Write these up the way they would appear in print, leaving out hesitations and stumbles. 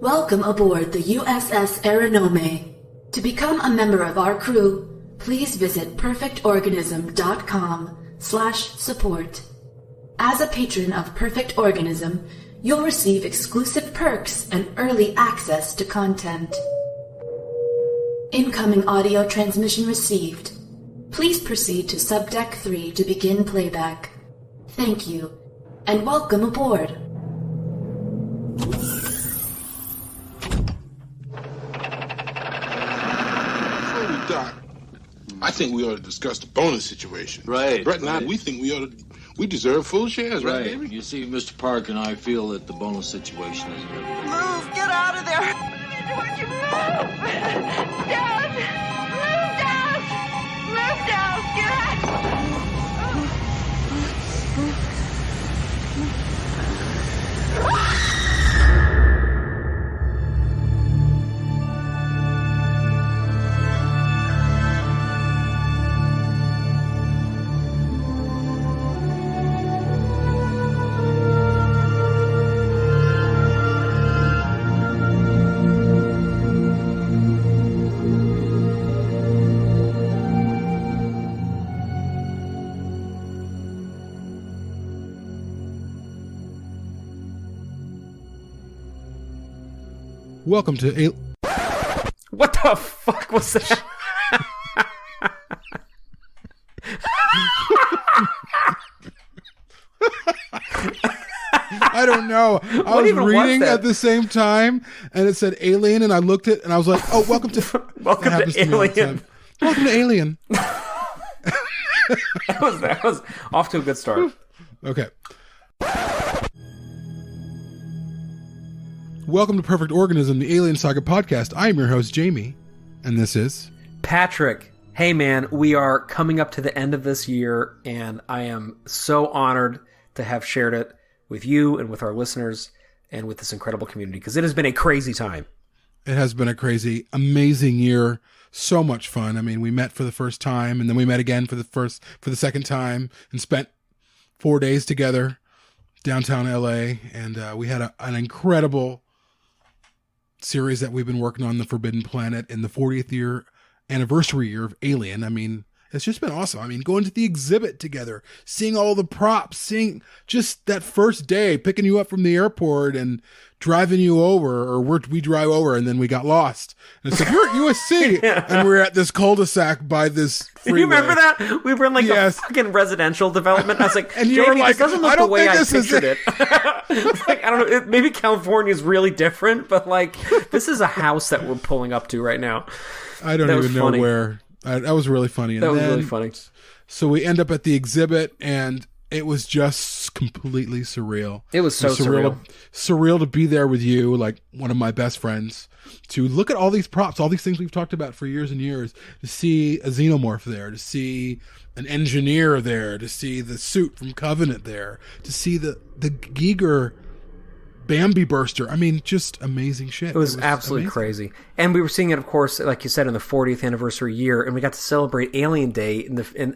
Welcome aboard the USS Aeronome. To become a member of our crew, please visit perfectorganism.com/support. As a patron of Perfect Organism, you'll receive exclusive perks and early access to content. Incoming audio transmission received. Please proceed to Subdeck 3 to begin playback. Thank you, and welcome aboard. I think we ought to discuss the bonus situation. Right. Brett and I, we think we deserve full shares, right, Right. baby? You see, Mr. Park and I feel that the bonus situation is good. Move! Get out of there! Don't you move! Don't! Move, don't! Move, don't! Get out! Welcome to What the fuck was that? I don't know. I was reading at the same time, and it said Alien, and I looked at it, and I was like, "Oh, welcome to Welcome to Alien." Welcome to Alien. That was off to a good start. Okay. Welcome to Perfect Organism, the Alien Saga podcast. I am your host, Jamie, and this is Patrick. Hey, man, we are coming up to the end of this year, and I am so honored to have shared it with you and with our listeners and with this incredible community, because it has been a crazy time. It has been a crazy, amazing year. So much fun. I mean, we met for the first time, and then we met again for the second time, and spent 4 days together downtown LA, and we had an incredible series that we've been working on, The Forbidden Planet, in the 40th anniversary year of Alien. I mean, it's just been awesome. I mean, going to the exhibit together, seeing all the props, seeing just that first day, picking you up from the airport and driving you over, or we drive over, and then we got lost. And it's like, you're at USC, Yeah. and we're at this cul-de-sac by this freeway. You remember that? We were in a fucking residential development. I was like, And you Jamie, were like, this doesn't look I the don't way think I this is pictured it. It's like, I don't know, maybe California is really different, but like, this is a house that we're pulling up to right now. I don't even know where. That was really funny. And that was really funny. So we end up at the exhibit, and it was just completely surreal. It was so surreal. Surreal to be there with you, like one of my best friends, to look at all these props, all these things we've talked about for years and years, to see a xenomorph there, to see an engineer there, to see the suit from Covenant there, to see the Giger Bambi burster. I mean, just amazing shit. It was absolutely amazing. crazy. And we were seeing it, of course, like you said, in the 40th anniversary year, and we got to celebrate Alien Day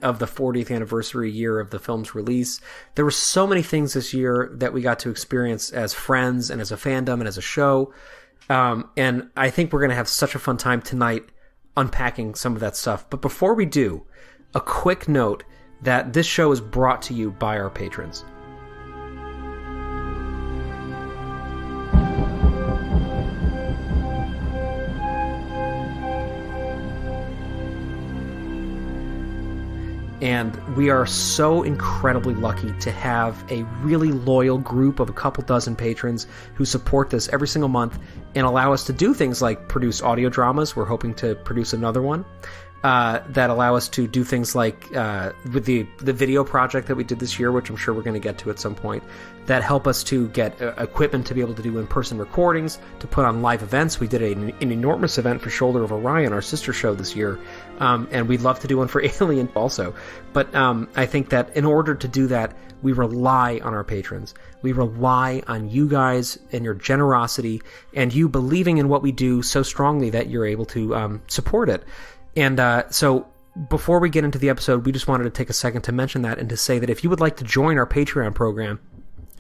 of the 40th anniversary year of the film's release. There were so many things this year that we got to experience as friends and as a fandom and as a show. And I think we're going to have such a fun time tonight unpacking some of that stuff. But before we do, a quick note that this show is brought to you by our patrons. And we are so incredibly lucky to have a really loyal group of a couple dozen patrons who support this every single month and allow us to do things like produce audio dramas. We're hoping to produce another one. That allow us to do things like with the video project that we did this year, which I'm sure we're going to get to at some point, that help us to get equipment to be able to do in-person recordings, to put on live events. We did an enormous event for Shoulder of Orion, our sister show this year, and we'd love to do one for Alien also. But I think that in order to do that, we rely on our patrons. We rely on you guys and your generosity and you believing in what we do so strongly that you're able to support it. And so before we get into the episode, we just wanted to take a second to mention that and to say that if you would like to join our Patreon program,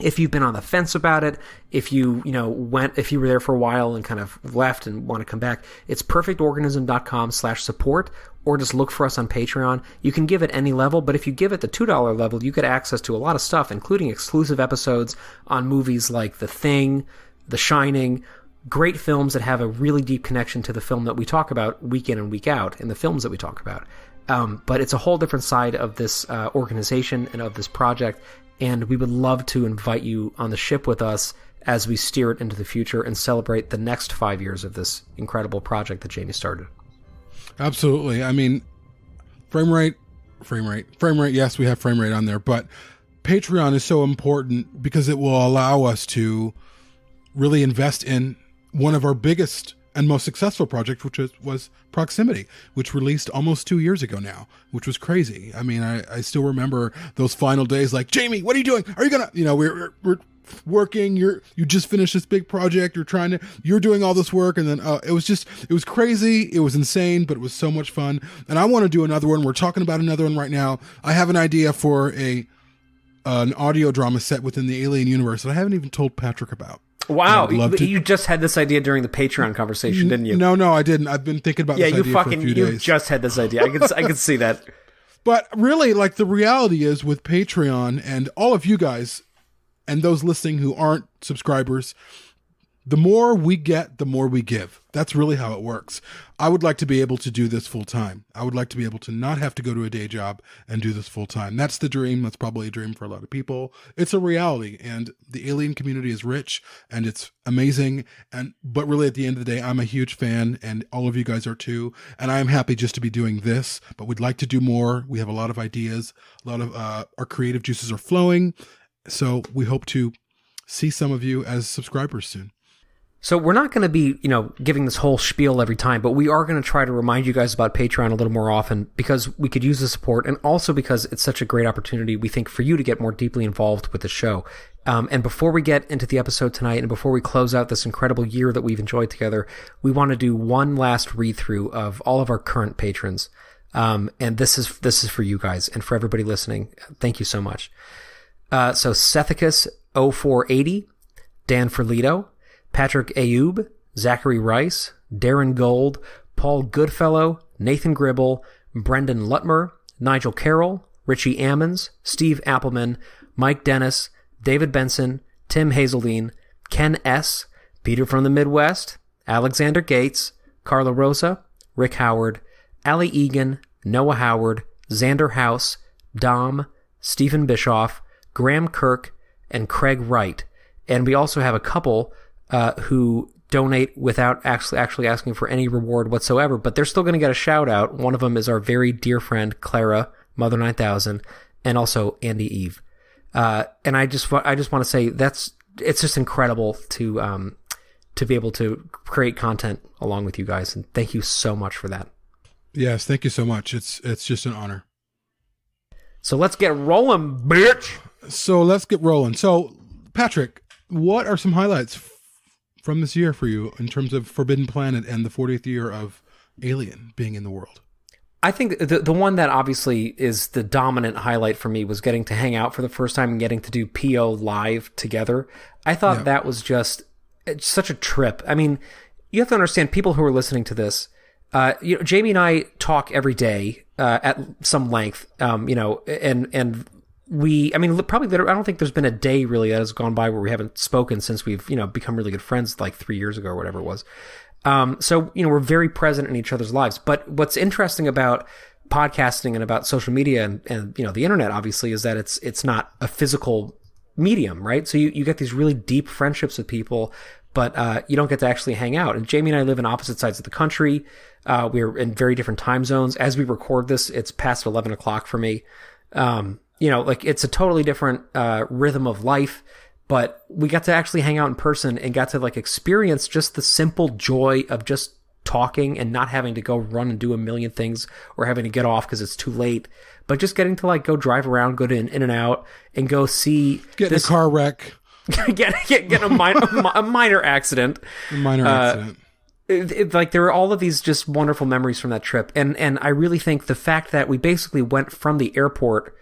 If you've been on the fence about it, if you were there for a while and kind of left and want to come back, it's perfectorganism.com/support, or just look for us on Patreon. You can give at any level, but if you give at the $2 level, you get access to a lot of stuff, including exclusive episodes on movies like The Thing, The Shining, great films that have a really deep connection to the film that we talk about week in and week out in the films that we talk about. But it's a whole different side of this organization and of this project. And we would love to invite you on the ship with us as we steer it into the future and celebrate the next 5 years of this incredible project that Jamie started. Absolutely. I mean, frame rate. Yes, we have frame rate on there, but Patreon is so important because it will allow us to really invest in one of our biggest and most successful projects, which was Proximity, which released almost 2 years ago now, which was crazy. I mean, I still remember those final days, like, Jamie, what are you doing? Are you gonna, we're working, you just finished this big project, you're doing all this work, and then it was crazy, it was insane, but it was so much fun. And I want to do another one. We're talking about another one right now. I have an idea for an audio drama set within the Alien universe that I haven't even told Patrick about. Wow, you just had this idea during the Patreon conversation, didn't you? No, I didn't. I've been thinking about this idea for a few days. You just had this idea. I could see that. But really, like, the reality is with Patreon and all of you guys and those listening who aren't subscribers, the more we get, the more we give. That's really how it works. I would like to be able to do this full time. I would like to be able to not have to go to a day job and do this full time. That's the dream. That's probably a dream for a lot of people. It's a reality, and the Alien community is rich and it's amazing. But really, at the end of the day, I'm a huge fan, and all of you guys are too. And I'm happy just to be doing this, but we'd like to do more. We have a lot of ideas. A lot of our creative juices are flowing. So we hope to see some of you as subscribers soon. So we're not going to be, giving this whole spiel every time, but we are going to try to remind you guys about Patreon a little more often because we could use the support, and also because it's such a great opportunity, we think, for you to get more deeply involved with the show. And before we get into the episode tonight, and before we close out this incredible year that we've enjoyed together, we want to do one last read-through of all of our current patrons. And this is for you guys and for everybody listening. Thank you so much. So Sethicus 0480, Dan Ferlito, Patrick Ayub, Zachary Rice, Darren Gold, Paul Goodfellow, Nathan Gribble, Brendan Lutmer, Nigel Carroll, Richie Ammons, Steve Appleman, Mike Dennis, David Benson, Tim Hazeldine, Ken S., Peter from the Midwest, Alexander Gates, Carla Rosa, Rick Howard, Ali Egan, Noah Howard, Xander House, Dom, Stephen Bischoff, Graham Kirk, and Craig Wright. And we also have a couple who donate without actually asking for any reward whatsoever, but they're still going to get a shout out. One of them is our very dear friend Clara, Mother 9000, and also Andy Eve. And I just want to say it's just incredible to be able to create content along with you guys, and thank you so much for that. Yes, thank you so much. It's just an honor. So let's get rolling, bitch. So Patrick, what are some highlights from this year for you in terms of Forbidden Planet and the 40th year of Alien being in the world? I think the one that obviously is the dominant highlight for me was getting to hang out for the first time and getting to do PO live together. I thought that was just such a trip. I mean, you have to understand, people who are listening to this, Jamie and I talk every day at some length, and probably I don't think there's been a day really that has gone by where we haven't spoken since we've, become really good friends like 3 years ago or whatever it was. So, we're very present in each other's lives. But what's interesting about podcasting and about social media and the internet, obviously, is that it's not a physical medium, right? So you get these really deep friendships with people, but you don't get to actually hang out. And Jamie and I live in opposite sides of the country. We're in very different time zones. As we record this, it's past 11 o'clock for me. It's a totally different rhythm of life, but we got to actually hang out in person and got to experience just the simple joy of just talking and not having to go run and do a million things or having to get off because it's too late, but just getting to go drive around, go to In and Out, and go see in a car wreck, get a minor accident. There are all of these just wonderful memories from that trip, and I really think the fact that we basically went from the airport,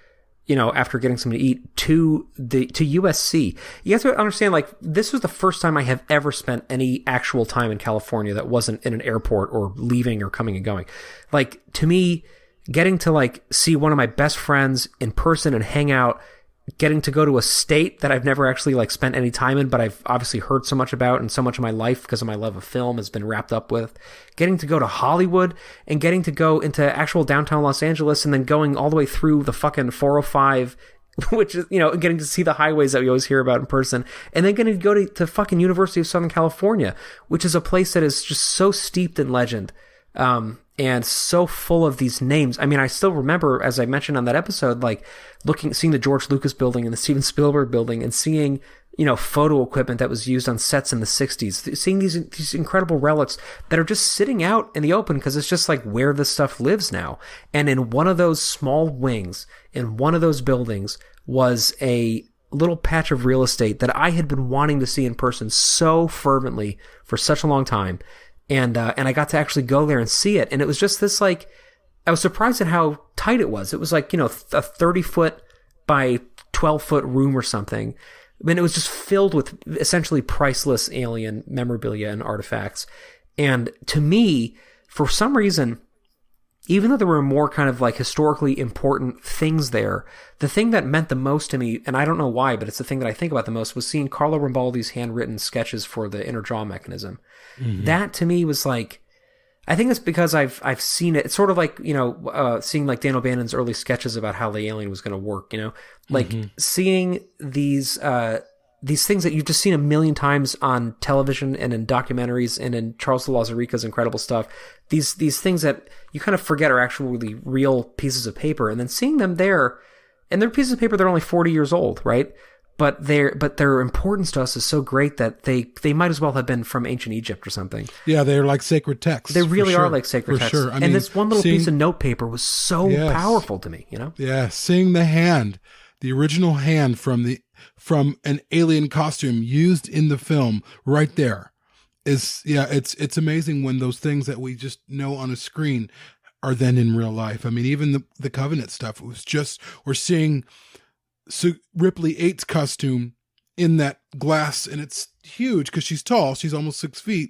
after getting something to eat to USC. You have to understand, like, this was the first time I have ever spent any actual time in California that wasn't in an airport or leaving or coming and going. Like, to me, getting to like see one of my best friends in person and hang out, getting to go to a state that I've never actually like spent any time in, but I've obviously heard so much about, and so much of my life because of my love of film has been wrapped up with, getting to go to Hollywood and getting to go into actual downtown Los Angeles, and then going all the way through the fucking 405, which is, getting to see the highways that we always hear about in person, and then getting to go to fucking University of Southern California, which is a place that is just so steeped in legend. And so full of these names. I mean, I still remember, as I mentioned on that episode, like seeing the George Lucas building and the Steven Spielberg building, and seeing, photo equipment that was used on sets in the 60s, seeing these incredible relics that are just sitting out in the open because it's just like where this stuff lives now. And in one of those small wings, in one of those buildings, was a little patch of real estate that I had been wanting to see in person so fervently for such a long time. And I got to actually go there and see it. And it was just this, like, I was surprised at how tight it was. It was like, a 30-foot by 12-foot room or something. I mean, it was just filled with essentially priceless alien memorabilia and artifacts. And to me, for some reason, even though there were more kind of like historically important things there, the thing that meant the most to me, and I don't know why, but it's the thing that I think about the most, was seeing Carlo Rambaldi's handwritten sketches for the inner jaw mechanism. Mm-hmm. That to me was like, I think it's because I've seen it. It's sort of like, seeing like Dan O'Bannon's early sketches about how the alien was going to work, like seeing these things that you've just seen a million times on television and in documentaries and in Charles de Lauzirika's incredible stuff. These things that you kind of forget are actually real pieces of paper, and then seeing them there, and they're pieces of paper that are only 40 years old, right? But their importance to us is so great that they might as well have been from ancient Egypt or something. Yeah, they're like sacred texts. They really are like sacred texts. Sure. And this one little piece of notepaper was so powerful to me, Yeah, seeing the hand, the original hand from an alien costume used in the film right there is, it's amazing when those things that we just know on a screen are then in real life. I mean, even the Covenant stuff, it was just, we're seeing Ripley 8's costume in that glass, and it's huge because she's tall. She's almost 6 feet.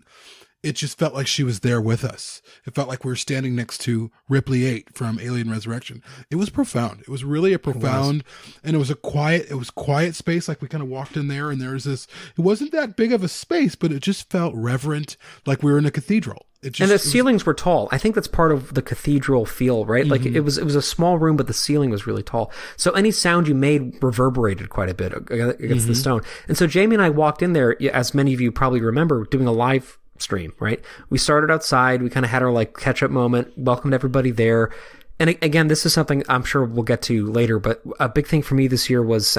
It just felt like she was there with us. It felt like we were standing next to Ripley 8 from Alien Resurrection. It was profound. It was really a profound, and it was quiet space. Like we kind of walked in there, and there was this, it wasn't that big of a space, but it just felt reverent, like we were in a cathedral. And the ceilings were tall. I think that's part of the cathedral feel, right? Like it was a small room, but the ceiling was really tall. So any sound you made reverberated quite a bit against the stone. And so Jamie and I walked in there, as many of you probably remember, doing a live stream, right? We started outside. We kind of had our like catch up moment, welcomed everybody there. And again, this is something I'm sure we'll get to later, but a big thing for me this year was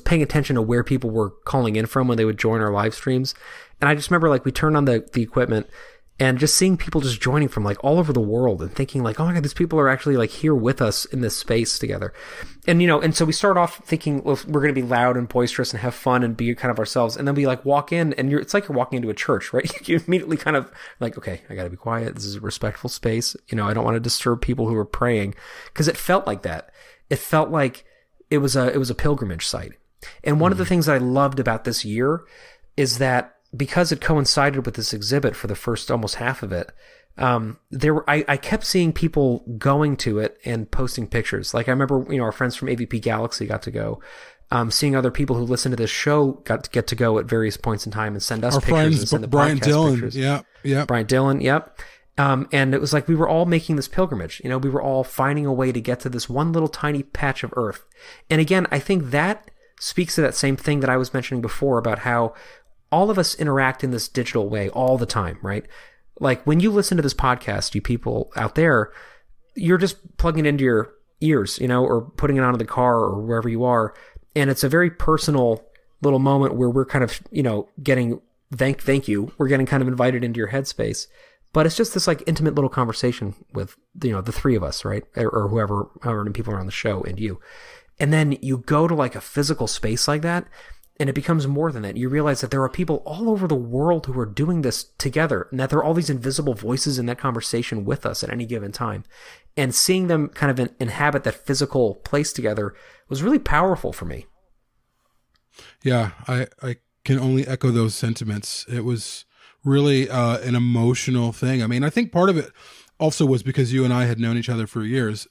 paying attention to where people were calling in from when they would join our live streams. And I just remember like we turned on the equipment, and just seeing people just joining from like all over the world and thinking like, oh my God, these people are actually like here with us in this space together. And, and so we start off thinking, well, we're going to be loud and boisterous and have fun and be kind of ourselves. And then we like walk in, and it's like you're walking into a church, right? You immediately kind of like, okay, I got to be quiet. This is a respectful space. I don't want to disturb people who are praying, because it felt like that. It felt like it was a pilgrimage site. And one of the things that I loved about this year is that, because it coincided with this exhibit for the first almost half of it, I kept seeing people going to it and posting pictures. Like I remember, our friends from AVP Galaxy got to go. Seeing other people who listen to this show get to go at various points in time and send us pictures. Friends, and send the Brian podcast Dillon, pictures. yeah, Brian Dillon, yep. And it was like we were all making this pilgrimage. We were all finding a way to get to this one little tiny patch of Earth. And again, I think that speaks to that same thing that I was mentioning before about how all of us interact in this digital way all the time, right? Like when you listen to this podcast, you people out there, you're just plugging it into your ears, or putting it onto the car or wherever you are. And it's a very personal little moment where we're kind of, getting thank you. We're getting kind of invited into your headspace. But it's just this like intimate little conversation with, the three of us, right? Or however many people are on the show and you. And then you go to like a physical space like that, And it becomes more than that. You realize that there are people all over the world who are doing this together, and that there are all these invisible voices in that conversation with us at any given time. And seeing them kind of inhabit that physical place together was really powerful for me. Yeah, I can only echo those sentiments. It was really an emotional thing. I mean, I think part of it also was because you and I had known each other for years,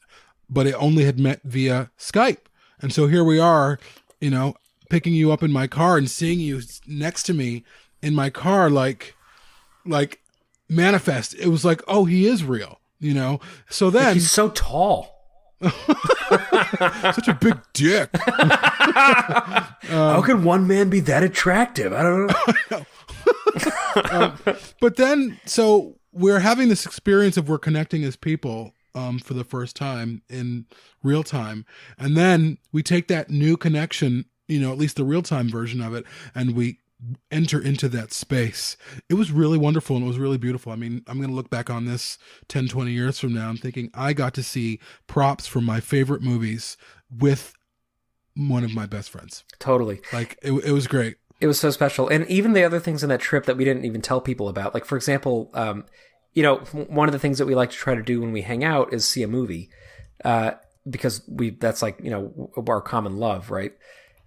but it only had met via Skype. And so here we are, you know, picking you up in my car and seeing you next to me in my car, like manifest. It was like, oh, he is real, you know? So then he's so tall. Such a big dick. How can one man be that attractive? I don't know. But then, so we're having this experience of we're connecting as people for the first time in real time. And then we take that new connection, you know, at least the real time version of it, and we enter into that space. It was really wonderful and it was really beautiful. I mean, I'm going to look back on this 10, 20 years from now. I'm thinking I got to see props from my favorite movies with one of my best friends. Totally. Like it was great. It was so special. And even the other things in that trip that we didn't even tell people about, like for example, you know, one of the things that we like to try to do when we hang out is see a movie, because that's like, you know, our common love, right?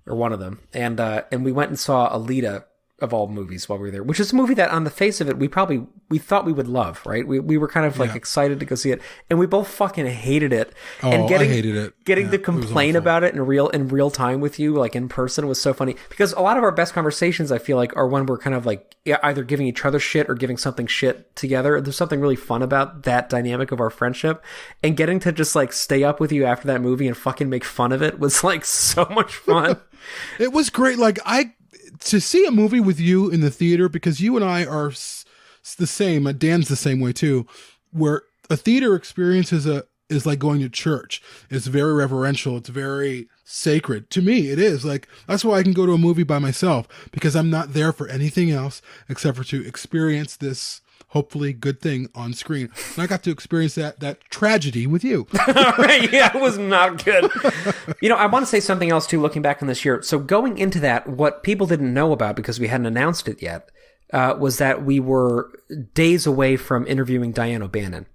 Or one of them. And we went and saw Alita of all movies while we were there, which is a movie that on the face of it, we thought we would love, right? We were kind of like excited to go see it, and we both fucking hated it. Oh, and I hated it. Getting to complain about it in real time with you, like in person, was so funny, because a lot of our best conversations, I feel like, are when we're kind of like either giving each other shit or giving something shit together. There's something really fun about that dynamic of our friendship, and getting to just like stay up with you after that movie and fucking make fun of it was like so much fun. It was great. Like to see a movie with you in the theater, because you and I are the same. Dan's the same way too, where a theater experience is like going to church. It's very reverential. It's very sacred. To me, it is. Like, that's why I can go to a movie by myself, because I'm not there for anything else except for to experience this hopefully good thing on screen. And I got to experience that tragedy with you. Yeah, it was not good. You know, I want to say something else too, looking back on this year. So going into that, what people didn't know about, because we hadn't announced it yet, was that we were days away from interviewing Diane O'Bannon.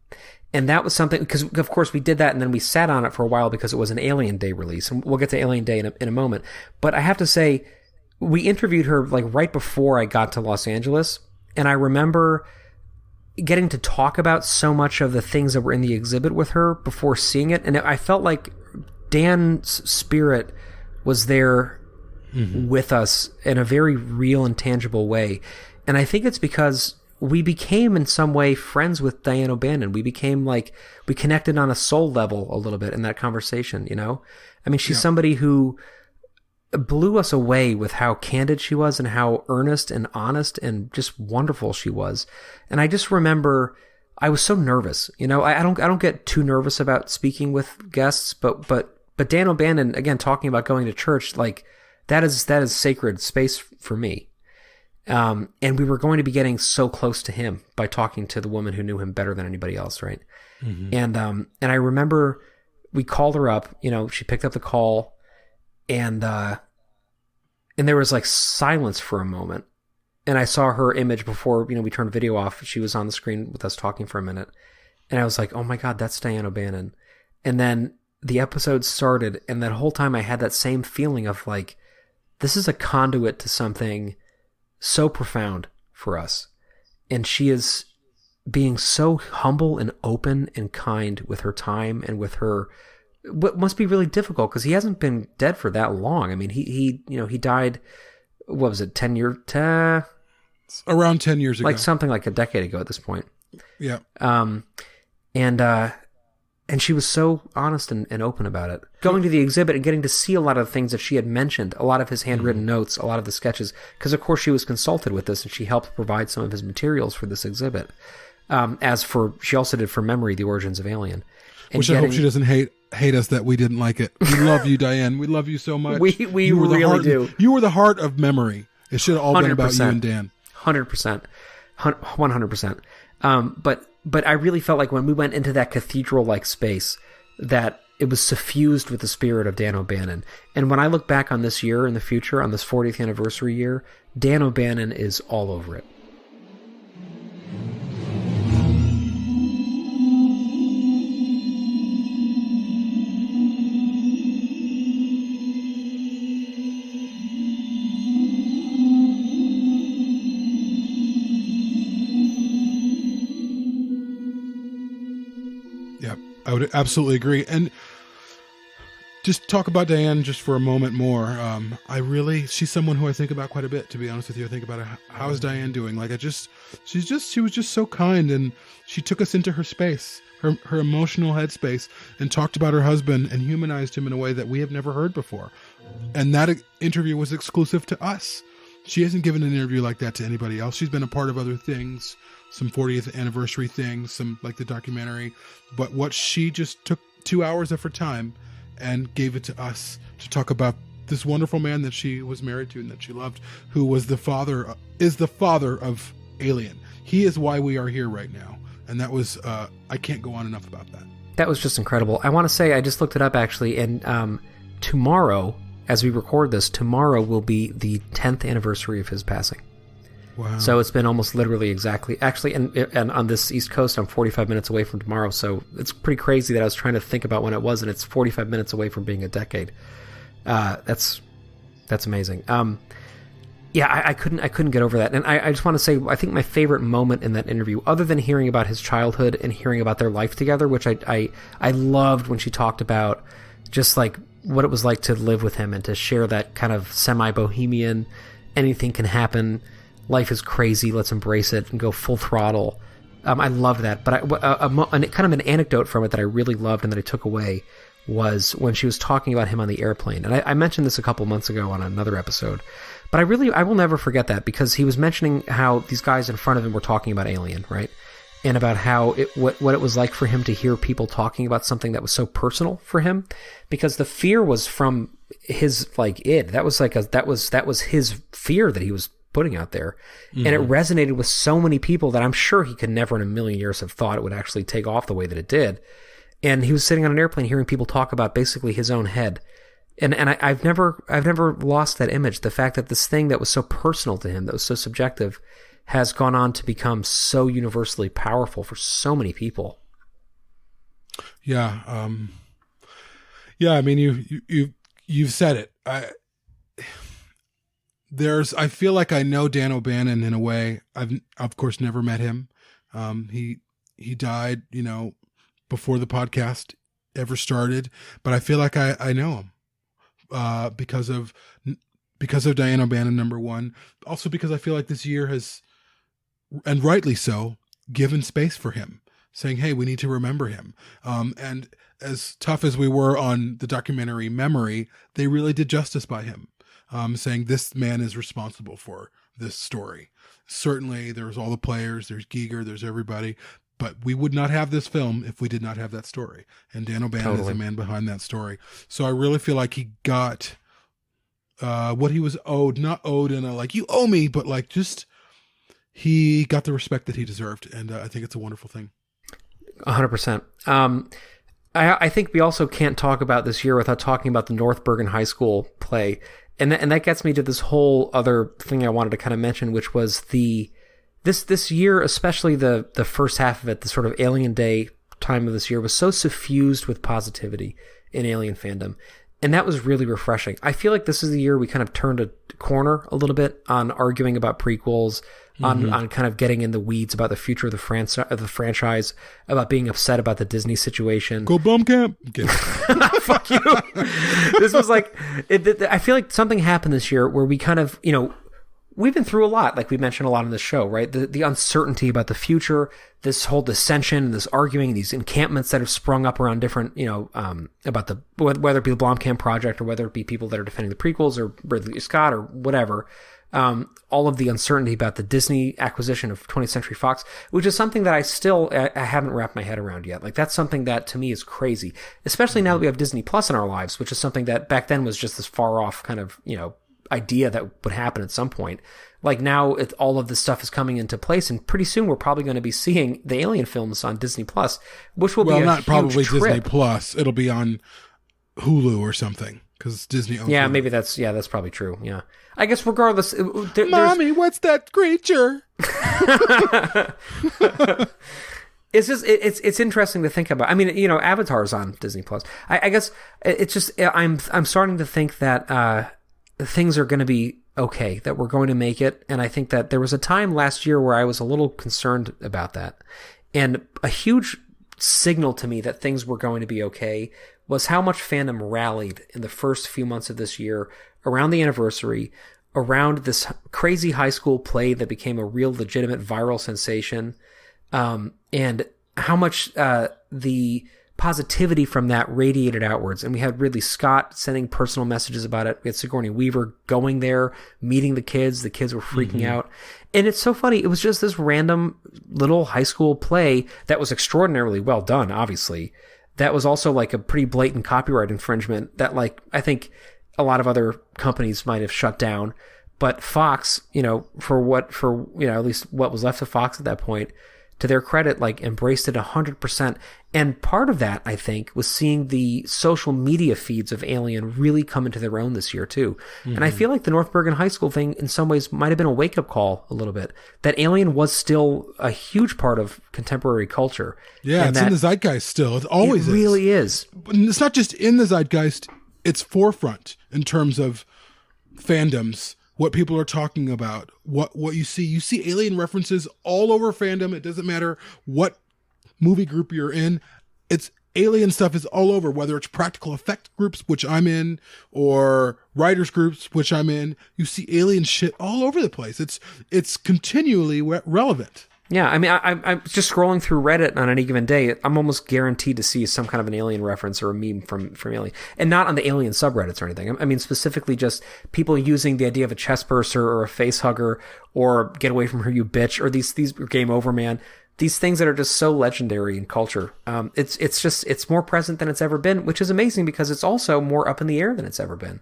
And that was something, because of course we did that, and then we sat on it for a while because it was an Alien Day release. And we'll get to Alien Day in a moment. But I have to say, we interviewed her like right before I got to Los Angeles. And I remember getting to talk about so much of the things that were in the exhibit with her before seeing it. And I felt like Dan's spirit was there with us in a very real and tangible way. And I think it's because we became in some way friends with Diane O'Bannon. We became like, we connected on a soul level a little bit in that conversation, you know? I mean, she's somebody who blew us away with how candid she was and how earnest and honest and just wonderful she was. And I just remember I was so nervous. You know, I don't get too nervous about speaking with guests, but Dan O'Bannon, again, talking about going to church, like that is sacred space for me. And we were going to be getting so close to him by talking to the woman who knew him better than anybody else, right? Mm-hmm. And I remember we called her up, you know, she picked up the call, and there was like silence for a moment. And I saw her image before, you know, we turned the video off. She was on the screen with us talking for a minute. And I was like, oh my God, that's Diane O'Bannon. And then the episode started, and that whole time I had that same feeling of like, this is a conduit to something so profound for us. And she is being so humble and open and kind with her time and with her, what must be really difficult, because he hasn't been dead for that long. I mean, he you know, he died, what was it, 10 years? Around 10 years ago. Like something like a decade ago at this point. Yeah. And she was so honest and open about it. Going to the exhibit and getting to see a lot of the things that she had mentioned, a lot of his handwritten notes, a lot of the sketches, because of course she was consulted with this and she helped provide some of his materials for this exhibit. She also did for memory, The Origins of Alien. Which I hope she doesn't hate us that we didn't like it. We love you, Diane. We love you so much. We really do. You were the heart of memory. It should have all 100%. Been about you and Dan. 100%. 100%. But I really felt like when we went into that cathedral-like space, that it was suffused with the spirit of Dan O'Bannon. And when I look back on this year in the future, on this 40th anniversary year, Dan O'Bannon is all over it. I would absolutely agree. And just talk about Diane just for a moment more. She's someone who I think about quite a bit, to be honest with you. I think about how is Diane doing? Like she was just so kind, and she took us into her space, her emotional headspace, and talked about her husband and humanized him in a way that we have never heard before. And that interview was exclusive to us. She hasn't given an interview like that to anybody else. She's been a part of other things, some 40th anniversary things, some like the documentary. But what she just took 2 hours of her time and gave it to us to talk about this wonderful man that she was married to and that she loved, who was is the father of Alien. He is why we are here right now. And that was, I can't go on enough about that. That was just incredible. I want to say, I just looked it up actually, and tomorrow, as we record this, tomorrow will be the 10th anniversary of his passing. Wow. So it's been almost literally exactly, actually, and on this East Coast, I'm 45 minutes away from tomorrow, so it's pretty crazy that I was trying to think about when it was, and it's 45 minutes away from being a decade. That's amazing. Yeah, I couldn't get over that. And I just want to say, I think my favorite moment in that interview, other than hearing about his childhood and hearing about their life together, which I loved when she talked about just like what it was like to live with him and to share that kind of semi-bohemian, anything can happen, life is crazy, let's embrace it and go full throttle. I loved that. But kind of an anecdote from it that I really loved and that I took away was when she was talking about him on the airplane. And I mentioned this a couple months ago on another episode. But I will never forget that, because he was mentioning how these guys in front of him were talking about Alien, right? And about how what it was like for him to hear people talking about something that was so personal for him, because the fear was from his id. That was his fear that he was putting out there, and it resonated with so many people that I'm sure he could never in a million years have thought it would actually take off the way that it did. And he was sitting on an airplane hearing people talk about basically his own head. And I've never lost that image. The fact that this thing that was so personal to him, that was so subjective, has gone on to become so universally powerful for so many people. Yeah. I mean, you've said it. I feel like I know Dan O'Bannon in a way. I've of course never met him. He died, before the podcast ever started, but I feel like I know him. Because of Diane O'Bannon, number one. Also because I feel like this year has, and rightly so, given space for him, saying, hey, we need to remember him. And as tough as we were on the documentary Memory, they really did justice by him, saying this man is responsible for this story. Certainly there's all the players, there's Giger, there's everybody, but we would not have this film if we did not have that story. And Dan O'Bannon is a man behind that story. So I really feel like he got what he was owed, not owed in a you owe me, but he got the respect that he deserved. And I think it's a wonderful thing. 100%. I think we also can't talk about this year without talking about the North Bergen High School play. And that gets me to this whole other thing I wanted to kind of mention, which was this year, especially the first half of it, the sort of Alien Day time of this year, was so suffused with positivity in Alien fandom. And that was really refreshing. I feel like this is the year we kind of turned a corner a little bit on arguing about prequels, on kind of getting in the weeds about the future of the franchise, about being upset about the Disney situation. Go Blomkamp! Fuck you. This was I feel like something happened this year where we kind of, we've been through a lot, like we mentioned a lot on this show, right? The uncertainty about the future, this whole dissension, this arguing, these encampments that have sprung up around different, about whether it be the Blomkamp project or whether it be people that are defending the prequels or Ridley Scott or whatever. All of the uncertainty about the Disney acquisition of 20th Century Fox, which is something that I haven't wrapped my head around yet. That's something that to me is crazy, especially now that we have Disney Plus in our lives, which is something that back then was just this far off kind of, idea that would happen at some point. Like now, all of this stuff is coming into place, and pretty soon we're probably going to be seeing the Alien films on Disney Plus, which will be a not probably huge trip. Disney Plus. It'll be on Hulu or something because Disney owns Yeah, Hulu. maybe that's probably true. Yeah, I guess regardless, Mommy, what's that creature? It's just it's interesting to think about. I mean, Avatar's on Disney Plus. I guess it's just I'm starting to think that things are going to be okay, that we're going to make it, and I think that there was a time last year where I was a little concerned about that, and a huge signal to me that things were going to be okay was how much fandom rallied in the first few months of this year around the anniversary, around this crazy high school play that became a real legitimate viral sensation. And how much the positivity from that radiated outwards. And we had Ridley Scott sending personal messages about it. We had Sigourney Weaver going there, meeting the kids. The kids were freaking out. And it's so funny. It was just this random little high school play that was extraordinarily well done, obviously. That was also like a pretty blatant copyright infringement that, like, I think a lot of other companies might have shut down. But Fox, for at least what was left of Fox at that point, to their credit, like, embraced it 100%. And part of that, I think, was seeing the social media feeds of Alien really come into their own this year, too. And I feel like the North Bergen High School thing, in some ways, might have been a wake-up call a little bit. That Alien was still a huge part of contemporary culture. Yeah, it's in the zeitgeist still. It always is. It really is. But it's not just in the zeitgeist. It's forefront in terms of fandoms. What people are talking about, what you see Alien references all over fandom. It doesn't matter what movie group you're in. It's Alien stuff is all over, whether it's practical effect groups, which I'm in, or writers groups, which I'm in. You see Alien shit all over the place. It's continually relevant. Yeah, I mean, I'm just scrolling through Reddit on any given day. I'm almost guaranteed to see some kind of an Alien reference or a meme from Alien. And not on the Alien subreddits or anything. I mean, specifically just people using the idea of a chest burster or a face hugger or get away from her, you bitch, or these game over, man. These things that are just so legendary in culture. It's more present than it's ever been, which is amazing because it's also more up in the air than it's ever been.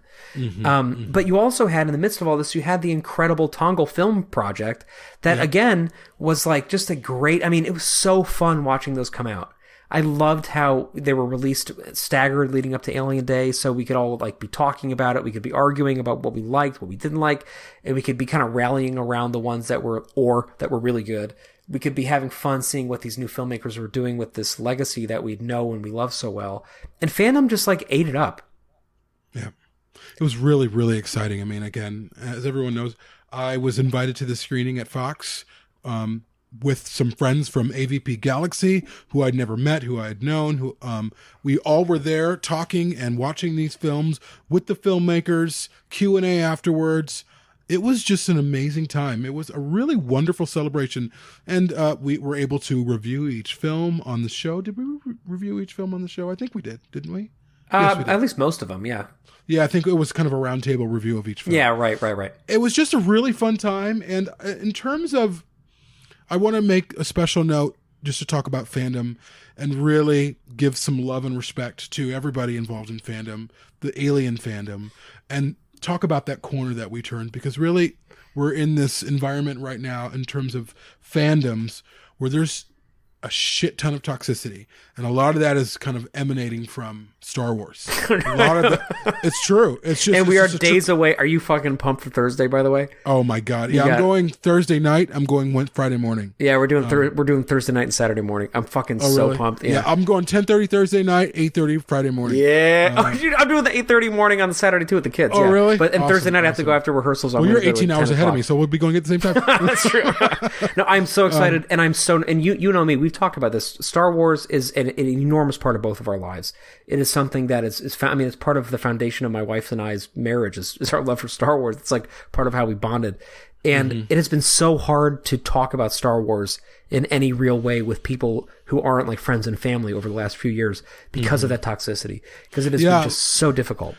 But you also had, in the midst of all this, you had the incredible Tongle film project that, again, was like just a great... I mean, it was so fun watching those come out. I loved how they were released staggered leading up to Alien Day, so we could all like be talking about it. We could be arguing about what we liked, what we didn't like, and we could be kind of rallying around the ones that were really good. We could be having fun seeing what these new filmmakers were doing with this legacy that we know and we love so well. And fandom just like ate it up. Yeah. It was really, really exciting. I mean, again, as everyone knows, I was invited to the screening at Fox with some friends from AVP Galaxy who I'd never met, who I had known, who we all were there talking and watching these films with the filmmakers, Q&A afterwards. It was just an amazing time. It was a really wonderful celebration. And we were able to review each film on the show. Did we review each film on the show? I think we did, didn't we? Yes, we did. At least most of them, yeah. Yeah, I think it was kind of a roundtable review of each film. Yeah, right. It was just a really fun time. And in terms of, I want to make a special note just to talk about fandom and really give some love and respect to everybody involved in fandom, the Alien fandom, and talk about that corner that we turned, because really we're in this environment right now in terms of fandoms where there's a shit ton of toxicity, and a lot of that is kind of emanating from Star Wars. A lot of it's true. It's just, and we are days away. Are you fucking pumped for Thursday, by the way? Oh my god! Yeah, I'm going Thursday night. I'm going Friday morning. Yeah, we're doing Thursday night and Saturday morning. I'm fucking so really? pumped. Yeah, I'm going 10:30 Thursday night, 8:30 Friday morning. Yeah, I'm doing the 8:30 morning on the Saturday too with the kids. Oh yeah. Really? But Thursday night I have to go after rehearsals. Well, you're 18 hours ahead of me, so we'll be going at the same time. That's true. No, I'm so excited, and you know me. We've talked about this. Star Wars is an enormous part of both of our lives. It is something that is it's part of the foundation of my wife and I's marriage is our love for Star Wars. It's like part of how we bonded. And it has been so hard to talk about Star Wars in any real way with people who aren't like friends and family over the last few years because of that toxicity. Because it has been just so difficult.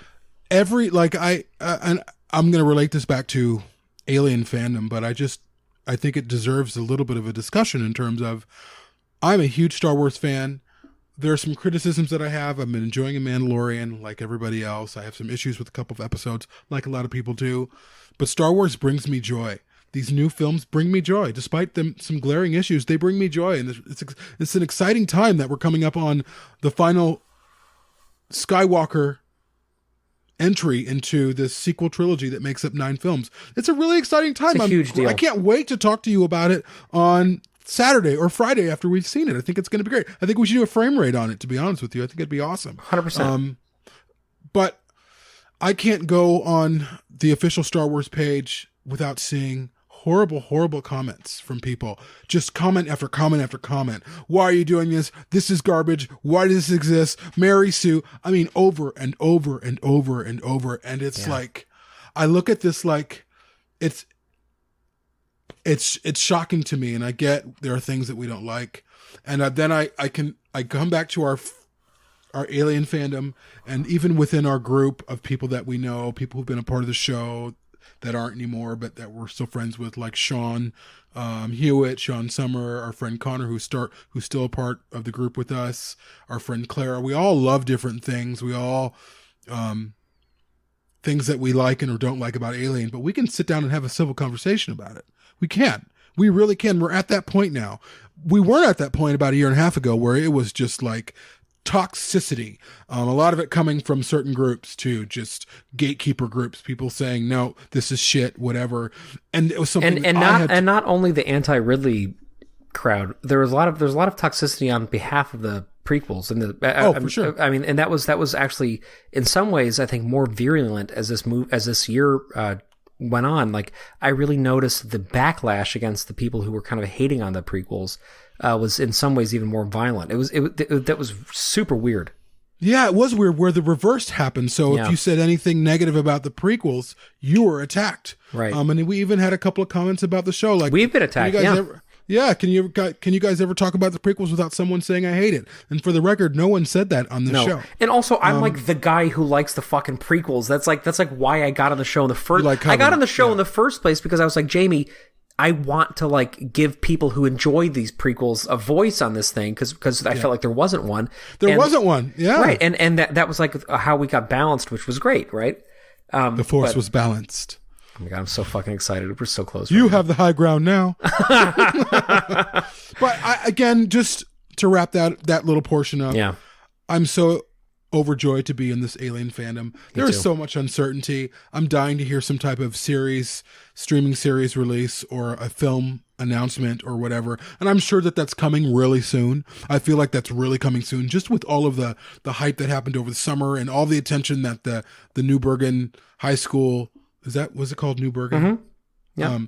And I'm going to relate this back to Alien fandom, but I think it deserves a little bit of a discussion in terms of, I'm a huge Star Wars fan. there are some criticisms that I have. I've been enjoying a Mandalorian like everybody else. I have some issues with a couple of episodes like a lot of people do. But Star Wars brings me joy. These new films bring me joy. Despite them some glaring issues, they bring me joy. And it's an exciting time that we're coming up on the final Skywalker entry into this sequel trilogy that makes up 9 films. It's a really exciting time. It's a huge deal. I can't wait to talk to you about it on Saturday or Friday after we've seen it. I think it's going to be great. I think we should do a frame rate on it, to be honest with you. I think it'd be awesome. 100%. But I can't go on the official Star Wars page without seeing horrible comments from people. Just comment after comment after comment. Why are you doing this? This is garbage. Why does this exist? Mary Sue. I mean, over and over and over and over. And it's like, I look at this like it's shocking to me. And I get there are things that we don't like. And then I come back to our Alien fandom, and even within our group of people that we know, people who've been a part of the show that aren't anymore, but that we're still friends with, like Sean Hewitt, Sean Summer, our friend Connor, who's still a part of the group with us, our friend Clara. We all love different things. We all things that we like and or don't like about Alien, but we can sit down and have a civil conversation about it. We can. We really can. We're at that point now. We weren't at that point about a year and a half ago where it was just like toxicity. A lot of it coming from certain groups too, just gatekeeper groups, people saying, no, this is shit, whatever. And it was something and not only the anti-Ridley crowd, there's a lot of toxicity on behalf of the prequels and for sure. I mean, and that was actually in some ways I think more virulent as this year went on. Like, I really noticed the backlash against the people who were kind of hating on the prequels was in some ways even more violent. That was super weird. Yeah, it was weird where the reverse happened. So if you said anything negative about the prequels, you were attacked. Right. And we even had a couple of comments about the show. Like, we've been attacked. Can you guys ever talk about the prequels without someone saying I hate it? And for the record, no one said that on the show. And also, I'm like the guy who likes the fucking prequels. That's like why I got on the show in the first. I got on the show in the first place because I was like, Jamie, I want to like give people who enjoy these prequels a voice on this thing because I felt like there wasn't one. There wasn't one. Yeah. Right. And that was like how we got balanced, which was great. Right. The force was balanced. Oh my God, I'm so fucking excited. We're so close. You have the high ground now. But again, just to wrap that little portion up. Yeah. I'm so overjoyed to be in this Alien fandom. There is so much uncertainty. I'm dying to hear some type of streaming series release or a film announcement or whatever. And I'm sure that that's coming really soon. I feel like that's really coming soon, just with all of the hype that happened over the summer and all the attention that the New Bergen High School, was it called New Bergen? Mm-hmm. Yeah.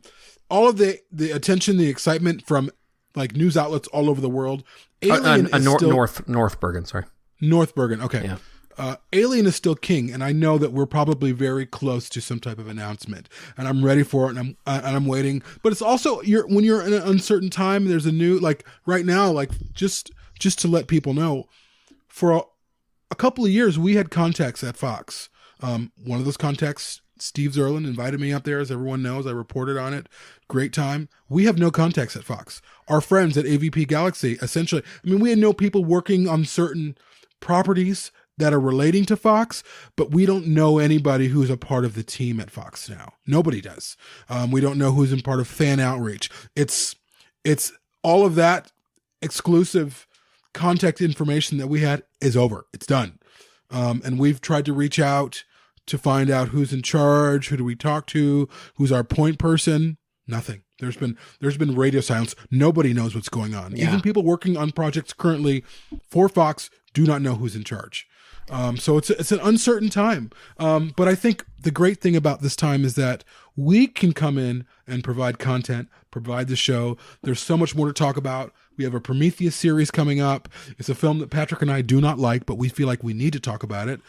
All of the attention, the excitement from like news outlets all over the world. Alien is North Bergen, sorry. North Bergen, okay. Yeah. Alien is still king, and I know that we're probably very close to some type of announcement, and I'm ready for it, and I'm waiting. But it's also when you're in an uncertain time. There's a new, like right now, like just to let people know, for a couple of years we had contacts at Fox. One of those contacts, Steve Zerlin, invited me up there, as everyone knows. I reported on it. Great time. We have no contacts at Fox. Our friends at AVP Galaxy, essentially, I mean, we had no people working on certain properties that are relating to Fox, but we don't know anybody who's a part of the team at Fox now. Nobody does. We don't know who's in part of fan outreach. It's all of that exclusive contact information that we had is over. It's done. And we've tried to reach out to find out who's in charge, who do we talk to, who's our point person. Nothing. There's been radio silence. Nobody knows what's going on. Yeah. Even people working on projects currently for Fox do not know who's in charge. So it's an uncertain time. But I think the great thing about this time is that we can come in and provide content, provide the show. There's so much more to talk about. We have a Prometheus series coming up. It's a film that Patrick and I do not like, but we feel like we need to talk about it.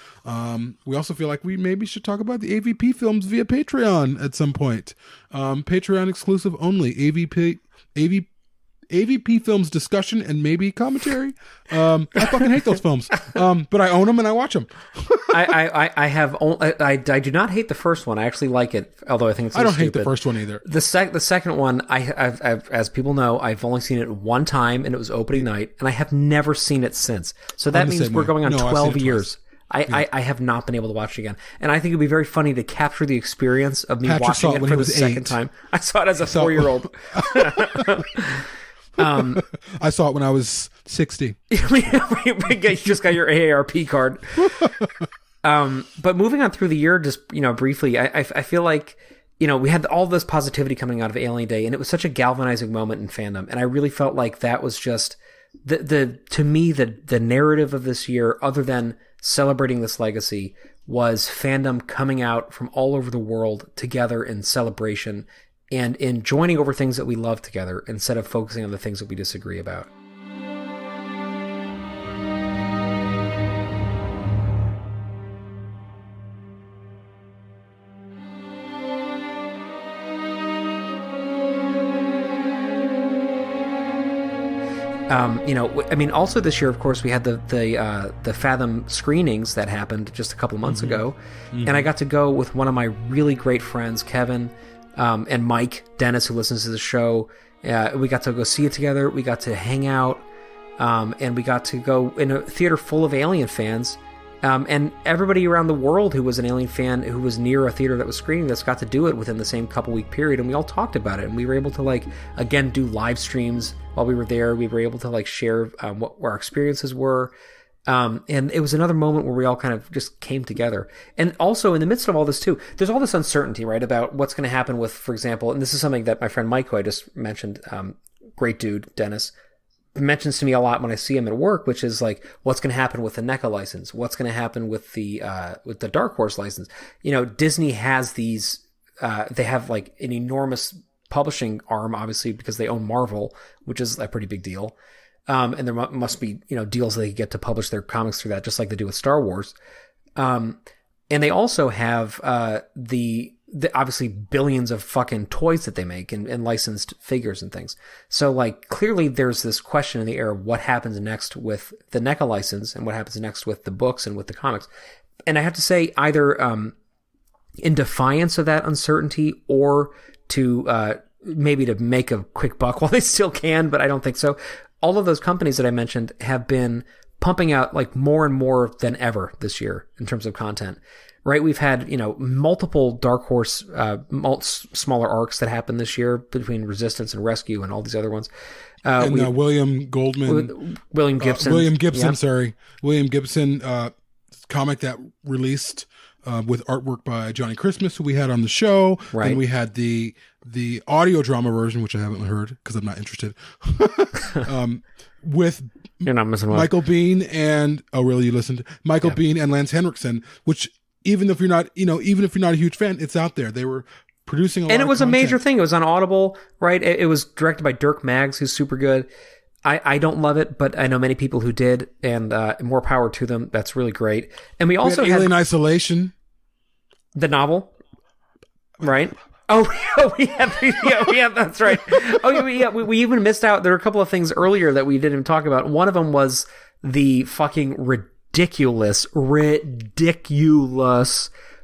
We also feel like we maybe should talk about the AVP films via Patreon at some point. Patreon exclusive only. AVP films discussion and maybe commentary. I fucking hate those films. But I own them and I watch them. I do not hate the first one. I actually like it, although I think it's I don't stupid. hate the first one either. The second one, I've as people know, I've only seen it one time, and it was opening night, and I have never seen it since. So that means we're going on 12 years. I have not been able to watch it again. And I think it'd be very funny to capture the experience of me watching it for the second time. I saw it as a 4-year-old. I saw it when I was 60. You just got your AARP card. But moving on through the year, just briefly, I feel like we had all this positivity coming out of Alien Day, and it was such a galvanizing moment in fandom. And I really felt like that was just to me the narrative of this year, other than celebrating this legacy, was fandom coming out from all over the world together in celebration and in joining over things that we love together instead of focusing on the things that we disagree about. Also this year, of course, we had the Fathom screenings that happened just a couple months ago, and I got to go with one of my really great friends, Kevin, and Mike Dennis, who listens to the show. We got to go see it together. We got to hang out, and we got to go in a theater full of Alien fans. And everybody around the world who was an Alien fan who was near a theater that was screening this got to do it within the same couple-week period, and we all talked about it. And we were able to, again, do live streams while we were there. We were able to, share what our experiences were. And it was another moment where we all kind of just came together. And also, in the midst of all this, too, there's all this uncertainty, right, about what's going to happen with, for example, and this is something that my friend Mike, who I just mentioned, great dude, Dennis, mentions to me a lot when I see him at work, which is what's going to happen with the NECA license, what's going to happen with the Dark Horse license. Disney has these, they have an enormous publishing arm, obviously, because they own Marvel, which is a pretty big deal. And there must be, deals they get to publish their comics through that, just like they do with Star Wars. And they also have, the obviously billions of fucking toys that they make and licensed figures and things. So clearly there's this question in the air of what happens next with the NECA license and what happens next with the books and with the comics. And I have to say, either in defiance of that uncertainty or to maybe to make a quick buck while they still can, but I don't think so. All of those companies that I mentioned have been pumping out more and more than ever this year in terms of content. Right, we've had multiple Dark Horse smaller arcs that happened this year between Resistance and Rescue and all these other ones. William Gibson. William Gibson comic that released with artwork by Johnny Christmas, who we had on the show. Right. And we had the audio drama version, which I haven't heard because I'm not interested. With You're not missing one. Michael Biehn and you listened? Michael Biehn and Lance Henriksen, which. Even if you're not a huge fan, it's out there. They were producing a lot of content. And it was a major thing. It was on Audible, right? It was directed by Dirk Maggs, who's super good. I don't love it, but I know many people who did, and more power to them. That's really great. And we also had Alien Isolation, the novel, right? Oh, we have that's right. Oh, yeah, we even missed out. There were a couple of things earlier that we didn't even talk about. One of them was the fucking ridiculous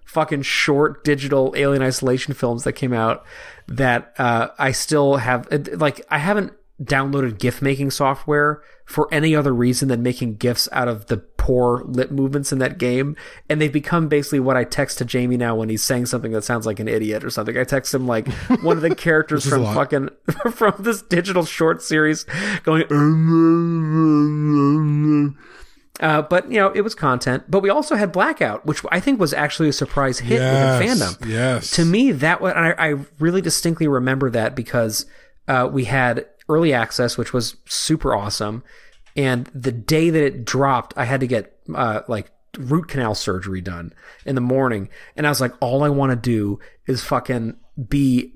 fucking short digital Alien Isolation films that came out that I still have. I haven't downloaded GIF making software for any other reason than making GIFs out of the poor lip movements in that game, and they've become basically what I text to Jamie now when he's saying something that sounds like an idiot or something. I text him one of the characters from from this digital short series going but it was content. But we also had Blackout, which I think was actually a surprise hit within fandom. Yes. To me, that was, and I really distinctly remember that because we had early access, which was super awesome. And the day that it dropped, I had to get root canal surgery done in the morning. And I was like, all I want to do is fucking be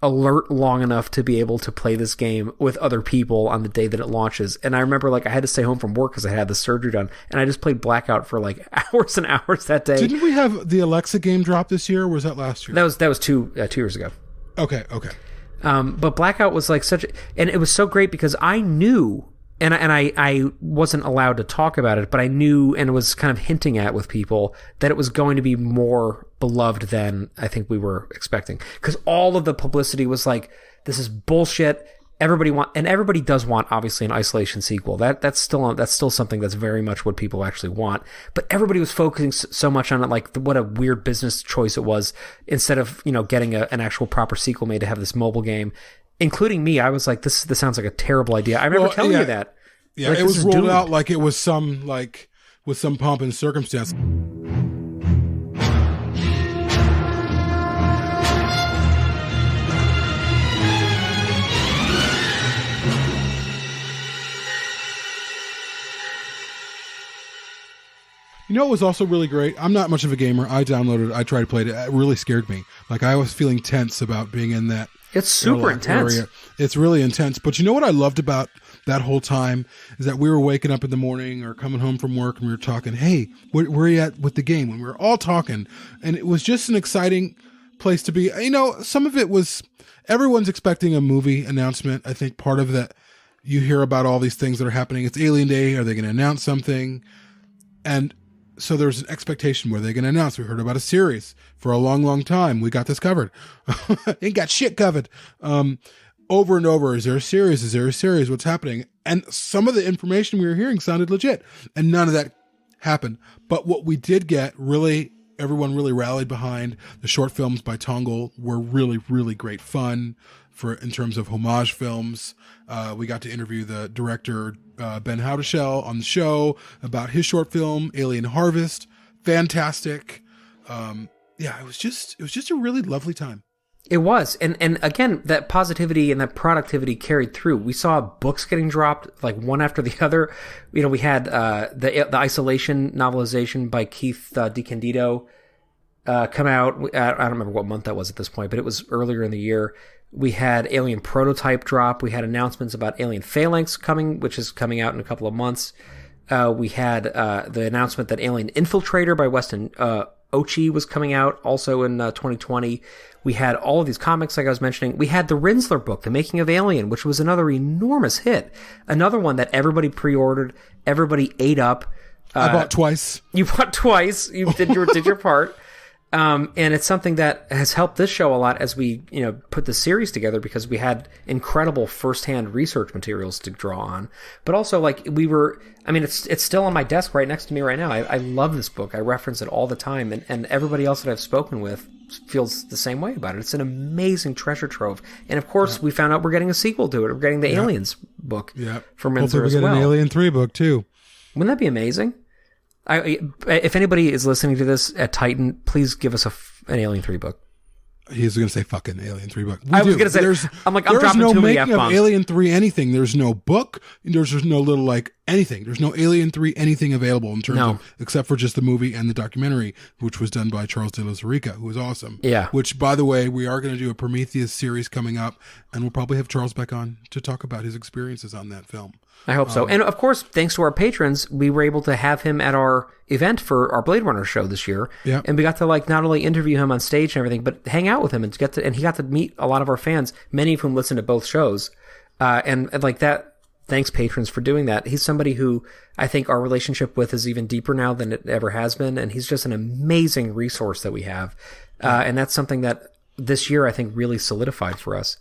alert long enough to be able to play this game with other people on the day that it launches. And I remember I had to stay home from work because I had the surgery done, and I just played Blackout for hours and hours that day. Didn't we have the Alexa game drop this year, or was that last year? That was 2 years ago. Okay. But Blackout was like and it was so great because I knew, and I wasn't allowed to talk about it, but I knew and was kind of hinting at with people that it was going to be more beloved than I think we were expecting. Because all of the publicity was like, this is bullshit. Everybody does want, obviously, an Isolation sequel. That's still something that's very much what people actually want. But everybody was focusing so much on it, like what a weird business choice it was. Instead of getting an actual proper sequel made to have this mobile game, including me, I was like, this sounds like a terrible idea. I remember telling you that. Yeah, like, it was rolled out like it was with some pomp and circumstance. You know, it was also really great. I'm not much of a gamer. I downloaded it. I tried to play it. It really scared me. Like, I was feeling tense about being in that. It's super intense. Area. It's really intense. But you know what I loved about that whole time is that we were waking up in the morning or coming home from work and we were talking, hey, where are you at with the game? And we were all talking. And it was just an exciting place to be. You know, some of it was, everyone's expecting a movie announcement. I think part of that, you hear about all these things that are happening. It's Alien Day. Are they going to announce something? And so there's an expectation where they're going to announce. We heard about a series for a long, long time. We got this covered. Ain't got shit covered. Over and over. Is there a series? Is there a series? What's happening? And some of the information we were hearing sounded legit, and none of that happened. But what we did get, really, everyone really rallied behind. The short films by Tongle were really, really great fun in terms of homage films. We got to interview the director, Ben Howdeshell, on the show about his short film, Alien Harvest. Fantastic. It was just a really lovely time. It was. And again, that positivity and that productivity carried through. We saw books getting dropped, like one after the other. We had the Isolation novelization by Keith DeCandido come out. I don't remember what month that was at this point, but it was earlier in the year. We had Alien Prototype drop. We had announcements about Alien Phalanx coming, which is coming out in a couple of months. We had the announcement that Alien Infiltrator by Weston Ochi was coming out also in 2020. We had all of these comics, like I was mentioning. We had the Rinsler book, The Making of Alien, which was another enormous hit. Another one that everybody pre-ordered, everybody ate up. I bought twice. You bought twice. You did your part. And it's something that has helped this show a lot as we, put the series together, because we had incredible firsthand research materials to draw on. But also, it's still on my desk right next to me right now. I love this book. I reference it all the time. And everybody else that I've spoken with feels the same way about it. It's an amazing treasure trove. And of course, we found out we're getting a sequel to it. We're getting the Aliens book from Rinsler as well. Hopefully we get an Alien 3 book too. Wouldn't that be amazing? If anybody is listening to this at Titan, please give us an Alien 3 book. He's going to say fucking Alien 3 book. I was going to say, I'm dropping no too many making F-bombs. of Alien 3 anything. There's no book. There's no little anything. There's no Alien 3 anything available in terms of, except for just the movie and the documentary, which was done by Charles de Lozarica, who was awesome. Yeah. Which, by the way, we are going to do a Prometheus series coming up, and we'll probably have Charles back on to talk about his experiences on that film. I hope so. And of course, thanks to our patrons, we were able to have him at our event for our Blade Runner show this year. Yeah. And we got to not only interview him on stage and everything, but hang out with him and he got to meet a lot of our fans, many of whom listen to both shows. And like that, thanks patrons for doing that. He's somebody who I think our relationship with is even deeper now than it ever has been. And he's just an amazing resource that we have. And that's something that this year I think really solidified for us.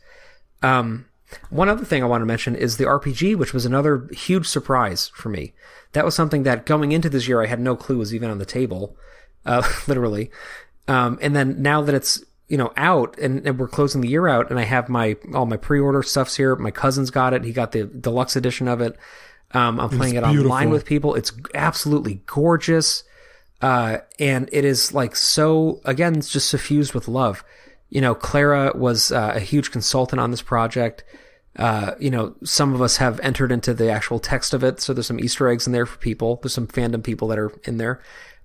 One other thing I want to mention is the RPG, which was another huge surprise for me. That was something that going into this year, I had no clue was even on the table, literally. And then now that it's, out and we're closing the year out and I have all my pre-order stuffs here. My cousin's got it. He got the deluxe edition of it. I'm playing it online with people. It's absolutely gorgeous. And it is so, again, it's just suffused with love. Clara was a huge consultant on this project. Some of us have entered into the actual text of it, so there's some Easter eggs in there for people. There's some fandom people that are in there.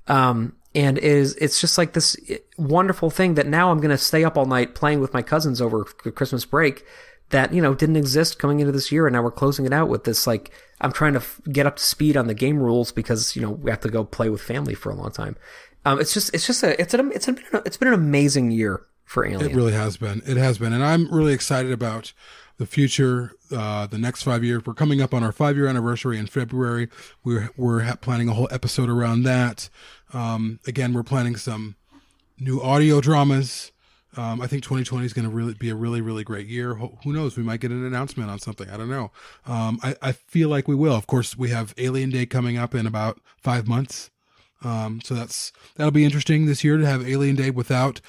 And it's just like this wonderful thing that now I'm going to stay up all night playing with my cousins over Christmas break that, didn't exist coming into this year. And now we're closing it out with this, I'm trying to get up to speed on the game rules because, we have to go play with family for a long time. It's been an amazing year for Alien. It really has been. It has been. And I'm really excited about the future, the next 5 years. We're coming up on our 5-year anniversary in February. We're planning a whole episode around that. Again, we're planning some new audio dramas. I think 2020 is going to be a really, really great year. Who knows? We might get an announcement on something. I don't know. I feel like we will. Of course, we have Alien Day coming up in about 5 months. So that'll be interesting this year to have Alien Day without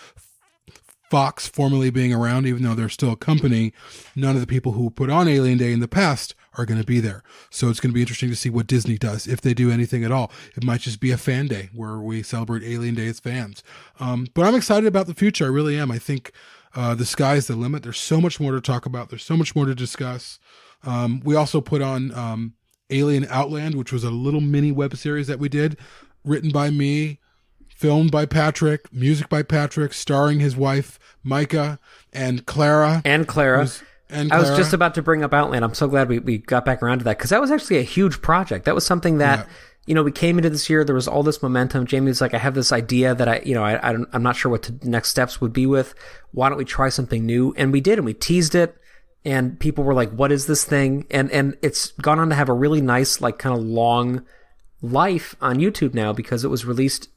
Fox formally being around, even though they're still a company. None of the people who put on Alien Day in the past are going to be there. So it's going to be interesting to see what Disney does, if they do anything at all. It might just be a fan day where we celebrate Alien Day as fans. But I'm excited about the future. I really am. I think the sky's the limit. There's so much more to talk about. There's so much more to discuss. We also put on Alien Outland, which was a little mini web series that we did, written by me, filmed by Patrick, music by Patrick, starring his wife, Micah, and Clara. I was just about to bring up Outland. I'm so glad we got back around to that, because that was actually a huge project. That was something that, we came into this year, there was all this momentum. Jamie was like, I have this idea that I'm not sure what the next steps would be with. Why don't we try something new? And we did, and we teased it, and people were like, what is this thing? And it's gone on to have a really nice, like, kind of long life on YouTube now, because it was released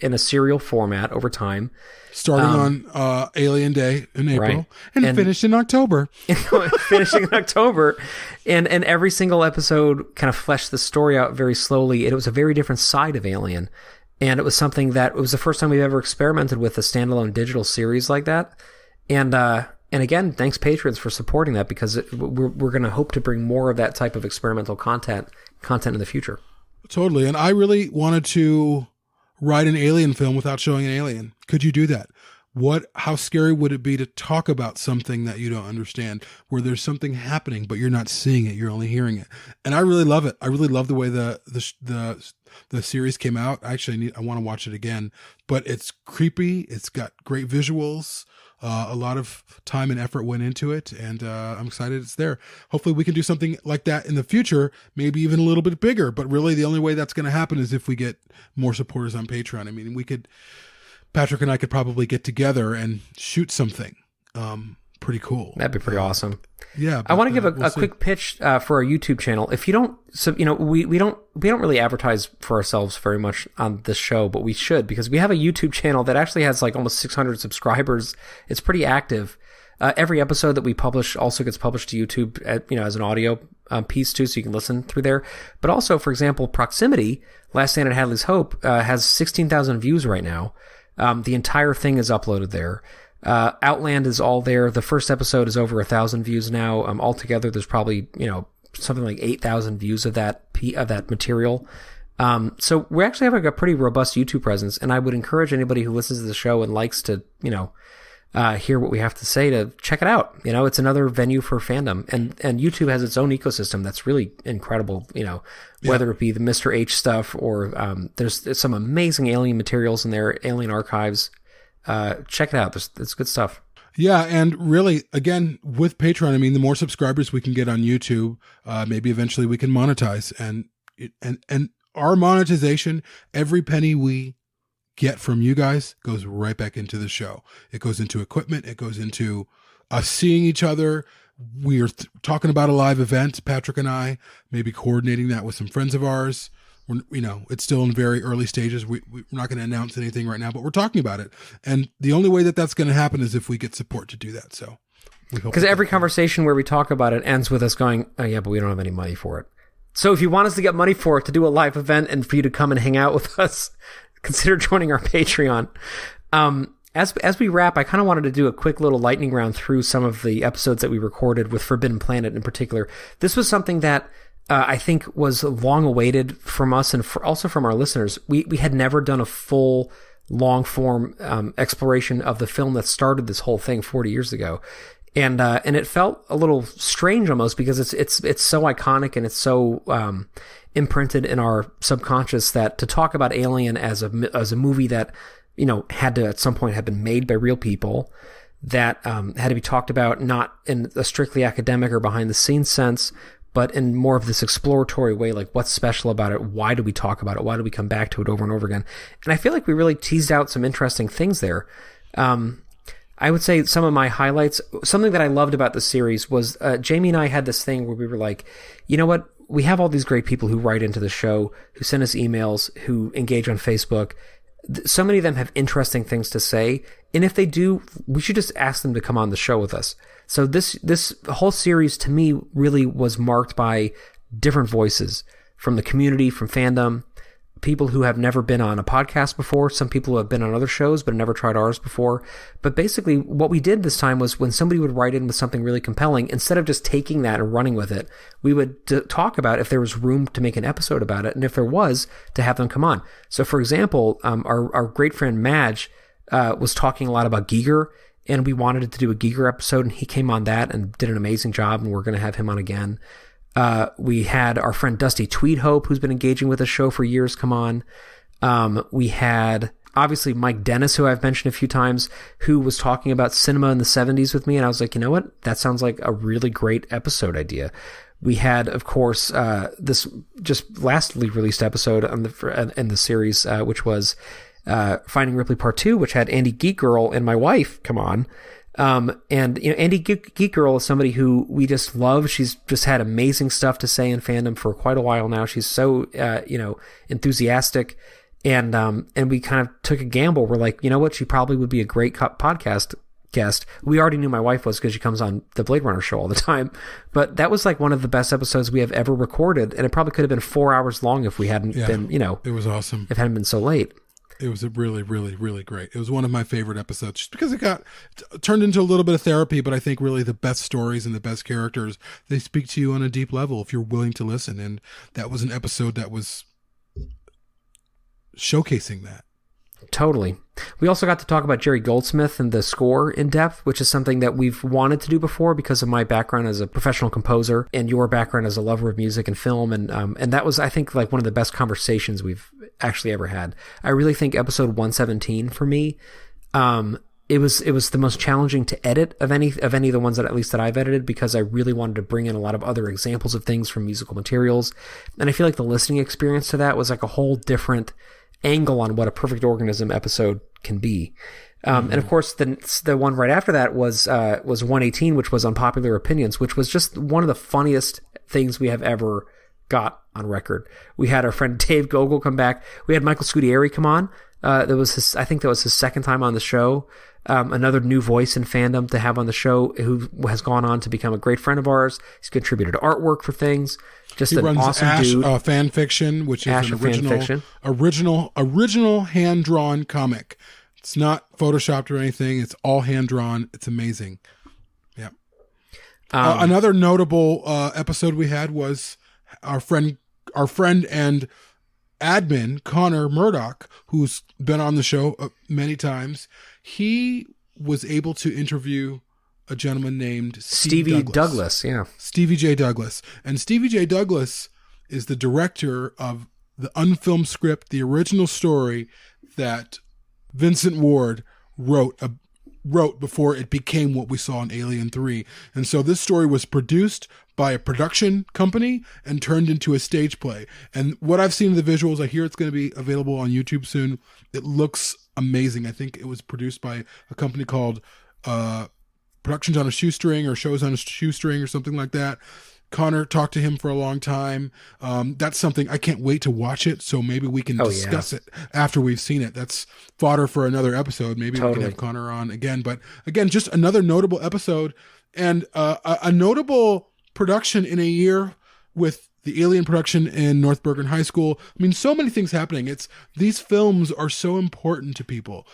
in a serial format over time. Starting on Alien Day in April, right. and finished in October. Finishing in October. And every single episode kind of fleshed the story out very slowly. It was a very different side of Alien. And it was something that, it was the first time we've ever experimented with a standalone digital series like that. And again, thanks patrons for supporting that, because we're going to hope to bring more of that type of experimental content in the future. Totally. And I really wanted to write an alien film without showing an alien. Could you do that? How scary would it be to talk about something that you don't understand, where there's something happening, but you're not seeing it, you're only hearing it? And I really love it. I really love the way the series came out. Actually, I want to watch it again, but it's creepy. It's got great visuals. A lot of time and effort went into it, and I'm excited it's there. Hopefully we can do something like that in the future, maybe even a little bit bigger, but really the only way that's going to happen is if we get more supporters on Patreon. I mean, Patrick and I could probably get together and shoot something pretty cool. That'd be pretty awesome. Yeah. I want to give a quick pitch for our YouTube channel. If you don't, we don't really advertise for ourselves very much on this show, but we should, because we have a YouTube channel that actually has like almost 600 subscribers. It's pretty active. Every episode that we publish also gets published to YouTube, as an audio piece too, so you can listen through there. But also, for example, Proximity, Last Stand at Hadley's Hope, has 16,000 views right now. The entire thing is uploaded there. Outland is all there. The first episode is over 1,000 views now. Altogether, there's probably, something like 8,000 views of that material. So we actually have like a pretty robust YouTube presence, and I would encourage anybody who listens to the show and likes to, hear what we have to say to check it out. It's another venue for fandom, and YouTube has its own ecosystem that's really incredible. Whether it be the Mr. H stuff or there's some amazing alien materials in there, alien archives. Check it out. It's good stuff. Yeah. And really, again, with Patreon, I mean, the more subscribers we can get on YouTube, maybe eventually we can monetize, and our monetization, every penny we get from you guys goes right back into the show. It goes into equipment. It goes into us seeing each other. We are talking about a live event, Patrick and I, maybe coordinating that with some friends of ours. It's still in very early stages. We're not going to announce anything right now, but we're talking about it. And the only way that that's going to happen is if we get support to do that. So we hope, because every conversation where we talk about it ends with us going, oh yeah, but we don't have any money for it. So if you want us to get money for it, to do a live event and for you to come and hang out with us, consider joining our Patreon. As we wrap, I kind of wanted to do a quick little lightning round through some of the episodes that we recorded with Forbidden Planet in particular. This was something that I think was long awaited from us and also from our listeners. We had never done a full long form exploration of the film that started this whole thing 40 years ago. And it felt a little strange almost, because it's so iconic and it's so imprinted in our subconscious that to talk about Alien as a movie that, had to at some point have been made by real people, that had to be talked about not in a strictly academic or behind the scenes sense, but in more of this exploratory way, like what's special about it? Why do we talk about it? Why do we come back to it over and over again? And I feel like we really teased out some interesting things there. I would say some of my highlights, something that I loved about the series was Jamie and I had this thing where we were like, you know what? We have all these great people who write into the show, who send us emails, who engage on Facebook. So many of them have interesting things to say. And if they do, we should just ask them to come on the show with us. So this whole series to me really was marked by different voices from the community, from fandom, people who have never been on a podcast before, some people who have been on other shows but never tried ours before. But basically what we did this time was when somebody would write in with something really compelling, instead of just taking that and running with it, we would talk about if there was room to make an episode about it, and if there was, to have them come on. So for example, our great friend Madge was talking a lot about Giger, and we wanted to do a Giger episode, and he came on that and did an amazing job, and we're going to have him on again. We had our friend Dusty Tweedhope, who's been engaging with the show for years, come on. We had, obviously, Mike Dennis, who I've mentioned a few times, who was talking about cinema in the 70s with me, and I was like, you know what? That sounds like a really great episode idea. We had, of course, this just lastly released episode in the series, which was Finding Ripley Part 2, which had Andy Geek Girl and my wife come on. And Andy Geek Girl is somebody who we just love. She's just had amazing stuff to say in fandom for quite a while now. She's so, enthusiastic. And we kind of took a gamble. We're like, you know what? She probably would be a great podcast guest. We already knew my wife was because she comes on the Blade Runner show all the time. But that was like one of the best episodes we have ever recorded. And it probably could have been 4 hours long if we hadn't been, it was awesome. If it hadn't been so late. It was a really, really, really great. It was one of my favorite episodes just because it got turned into a little bit of therapy, but I think really the best stories and the best characters, they speak to you on a deep level if you're willing to listen. And that was an episode that was showcasing that. Totally. We also got to talk about Jerry Goldsmith and the score in depth, which is something that we've wanted to do before because of my background as a professional composer and your background as a lover of music and film. And that was, I think, like one of the best conversations we've actually ever had. I really think episode 117 for me, it was the most challenging to edit of any of the ones that at least that I've edited, because I really wanted to bring in a lot of other examples of things from musical materials. And I feel like the listening experience to that was like a whole different angle on what a Perfect Organism episode can be. And of course, the one right after that was 118, which was Unpopular Opinions, which was just one of the funniest things we have ever got on record. We had our friend Dave Gogol come back. We had Michael Scudieri come on. I think that was his second time on the show. Another new voice in fandom to have on the show, who has gone on to become a great friend of ours. He's contributed artwork for things. Just he an runs awesome Ash, dude. Fan Fiction, which is Ash an original hand-drawn comic. It's not photoshopped or anything. It's all hand-drawn. It's amazing. Yeah. Another notable episode we had was our friend and admin Connor Murdoch, who's been on the show many times. He was able to interview a gentleman named Stevie Douglas. Yeah. Stevie J. Douglas. And Stevie J. Douglas is the director of the unfilmed script, the original story that Vincent Ward wrote before it became what we saw in Alien 3. And so this story was produced by a production company and turned into a stage play. And what I've seen of the visuals, I hear it's going to be available on YouTube soon. It looks amazing. I think it was produced by a company called Productions on a Shoestring or Shows on a Shoestring or something like that. Connor talked to him for a long time. That's something I can't wait to watch it. So maybe we can discuss it after we've seen it. That's fodder for another episode. Maybe we can have Connor on again. But again, just another notable episode and a notable production in a year with the Alien production in North Bergen High School. I mean, so many things happening. These films are so important to people.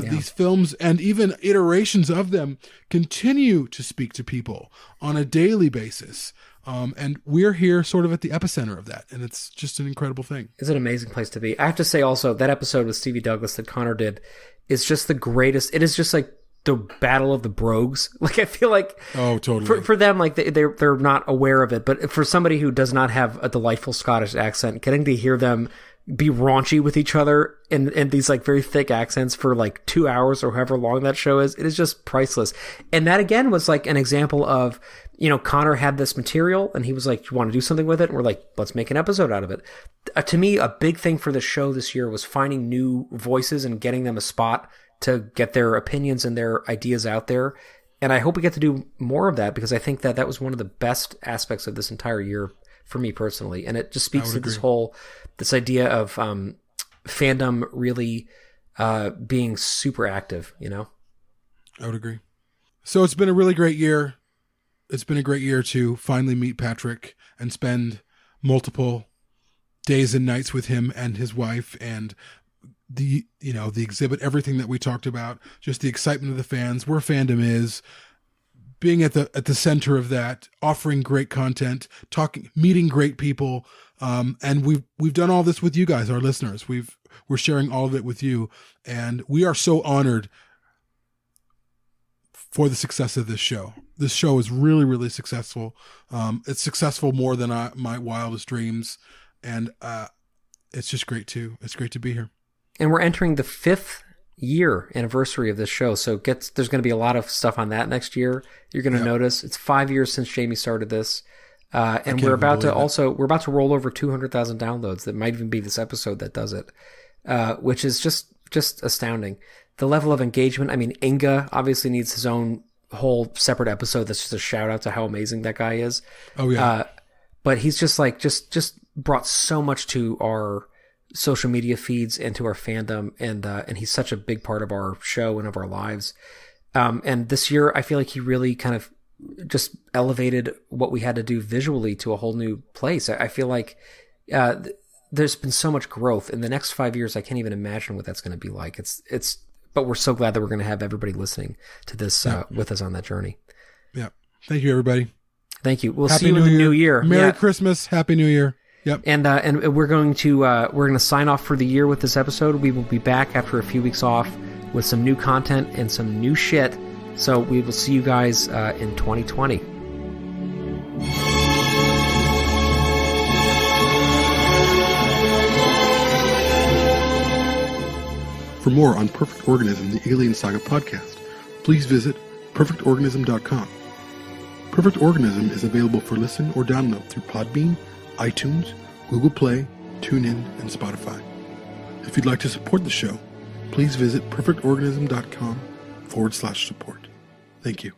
These films and even iterations of them continue to speak to people on a daily basis. And we're here sort of at the epicenter of that. And it's just an incredible thing. It's an amazing place to be. I have to say also, that episode with Stevie Douglas that Connor did is just the greatest. It is just like the battle of the brogues. Like, I feel like for them, like they're not aware of it, but for somebody who does not have a delightful Scottish accent, getting to hear them be raunchy with each other in these like very thick accents for like 2 hours or however long that show is, it is just priceless. And that again was like an example of, Connor had this material and he was like, you want to do something with it? And we're like, let's make an episode out of it. To me, a big thing for the show this year was finding new voices and getting them a spot to get their opinions and their ideas out there. And I hope we get to do more of that, because I think that was one of the best aspects of this entire year for me personally. And it just speaks to this idea of fandom really being super active, you know? I would agree. So it's been a really great year. It's been a great year to finally meet Patrick and spend multiple days and nights with him and his wife, and the exhibit, everything that we talked about, just the excitement of the fans, where Fandom is, being at the center of that, offering great content, meeting great people. And we've done all this with you guys, our listeners. We're sharing all of it with you, and we are so honored for the success of this show. This show is really, really successful. It's successful more than my wildest dreams. And it's just great it's great to be here. And we're entering the 5th year anniversary of this show. So there's going to be a lot of stuff on that next year. You're going to notice it's 5 years since Jamie started this. And we're about to roll over 200,000 downloads. That might even be this episode that does it, which is just astounding. The level of engagement. I mean, Inga obviously needs his own whole separate episode. That's just a shout out to how amazing that guy is. Oh yeah. But he's just just brought so much to our social media feeds and to our fandom, and he's such a big part of our show and of our lives. And this year, I feel like he really kind of just elevated what we had to do visually to a whole new place. I feel like there's been so much growth in the next 5 years. I can't even imagine what that's going to be like. But we're so glad that we're going to have everybody listening to this with us on that journey. Yeah. Thank you, everybody. Thank you. We'll see you in the new year. Merry Christmas. Happy New Year. Yep. And we're going to sign off for the year with this episode. We will be back after a few weeks off with some new content and some new shit. So we will see you guys in 2020. For more on Perfect Organism, the Alien Saga podcast, please visit perfectorganism.com. Perfect Organism is available for listen or download through Podbean, iTunes, Google Play, TuneIn, and Spotify. If you'd like to support the show, please visit perfectorganism.com/support. Thank you.